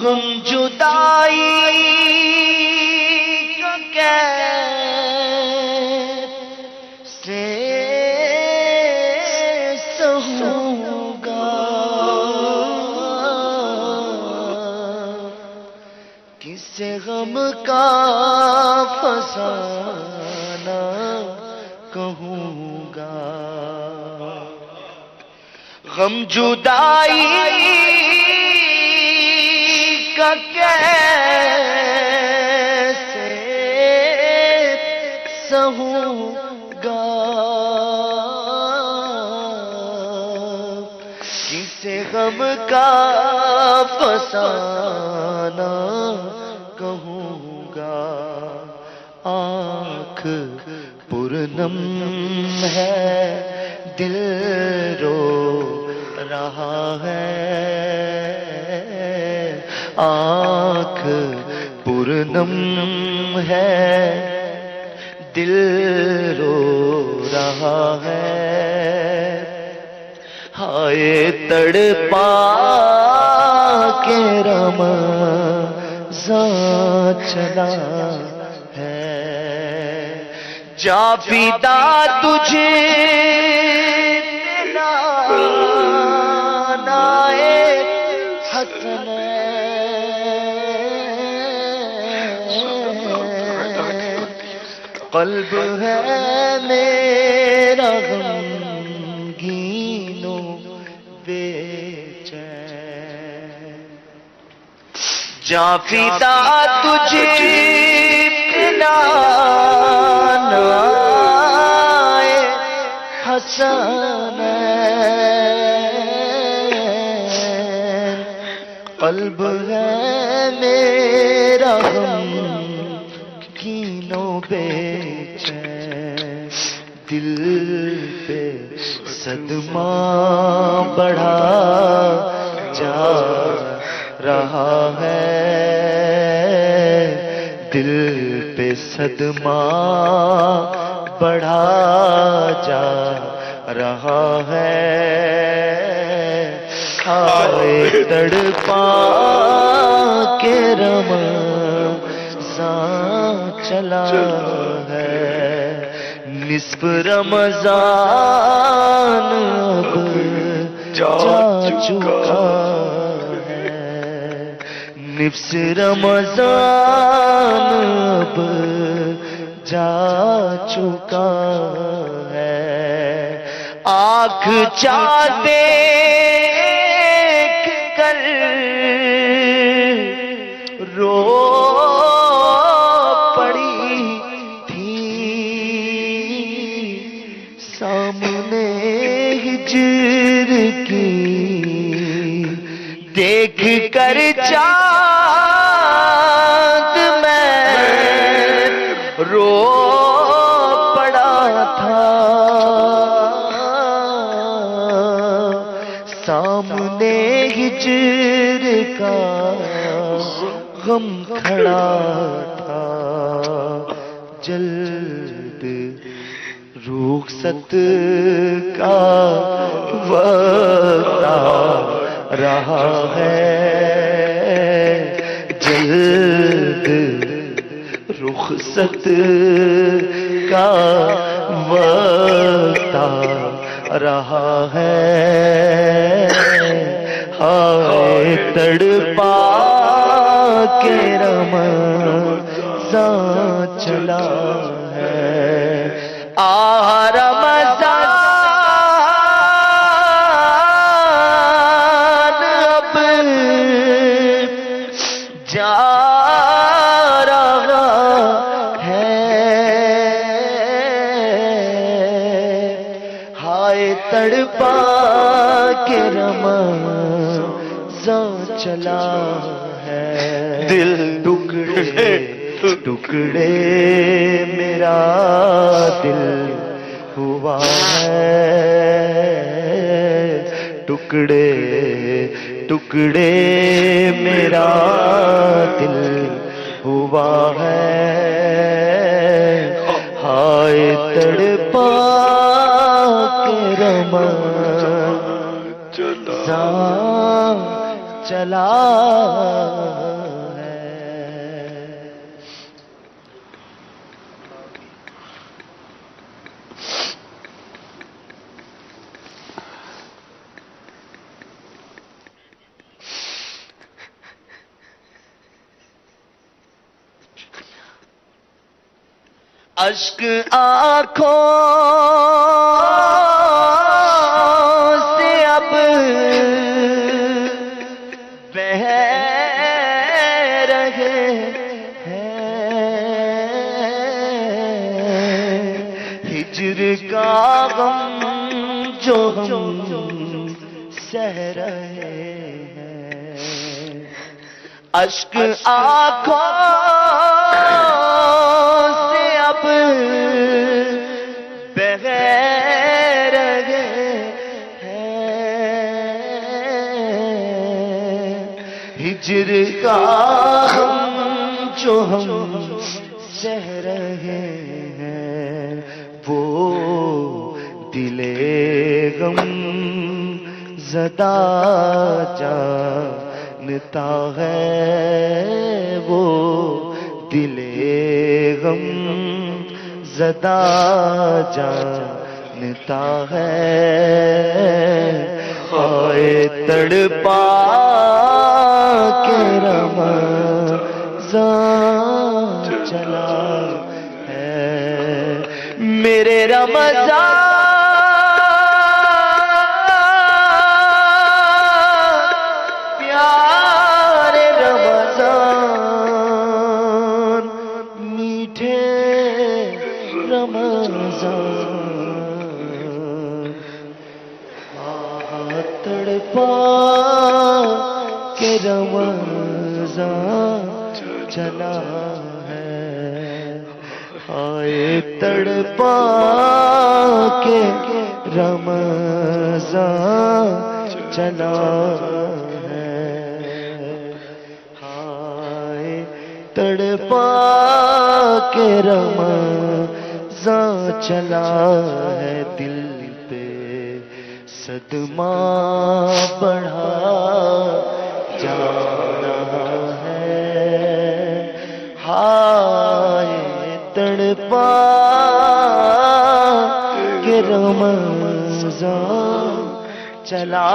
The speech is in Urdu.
غم جدائی کا کیسے سہوں گا، کسے غم کا فسانہ کہوں گا، غم جدائی کا کیسے سہوں گا، کسے غم کا فسانہ کہوں گا، آنکھ پرنم ہے دل رو رہا ہے، آنکھ پرنم ہے دل رو رہا ہے، ہائے تڑپا کے رمضان چلا ہے، جا پیتا تجھے نائے حسن قلب ہے میرا غمگین و بے چین، جا پیتا تجھے نائے حسن قلب ہے میرا غمگین و بے چین، دل پہ صدمہ بڑھا جا رہا ہے، دل پہ صدمہ بڑھا جا رہا ہے، ہائے تڑپا کے رمضان چلا ہے، نصف رمضان اب جا چکا ہے، نصف رمضان اب جا چکا ہے، آنکھ چاہتے رو پڑی تھی سامنے ہجر کی، دیکھ کر چاند میں رو پڑا تھا، سامنے ہجر کا غم کھڑا تھا، جلد رخصت کا وقت آ رہا ہے، جلد رخصت کا وقت آ رہا ہے، ہائے تڑپا کے رمضان چلا ہے، آہ رمضان اب جا رہا ہے، ہائے تڑپا کے رمضان چلا ہے، دل ٹکڑے ٹکڑے میرا دل ہوا ہے، ٹکڑے ٹکڑے میرا دل ہوا ہے، ہائے تڑپا کے رمضان چلا اشک آنکھوں سے اب بہہ رہے ہیں، ہجر کا غم جو ہم سہ رہے ہیں، اشک آنکھوں سے اب بہہ رہے ہیں، ہجر کا غم جو ہم سہ رہے ہیں، وہ دل غم زدہ جانتا ہے، وہ دل غم زدہ جانتا ہے، ہائے تڑپا کے رمضان چلا ہے، میرے رمضان پیارے رمضان، میٹھے رمضان، تڑپا کے رمضان چلا ہے، ہائے تڑپا کے رمضان چلا ہے، ہائے تڑپا کے رمضان چلا ہے، دل پہ صدمہ بڑھا جا رہا ہے، ہائے تڑپا کے رمضان چلا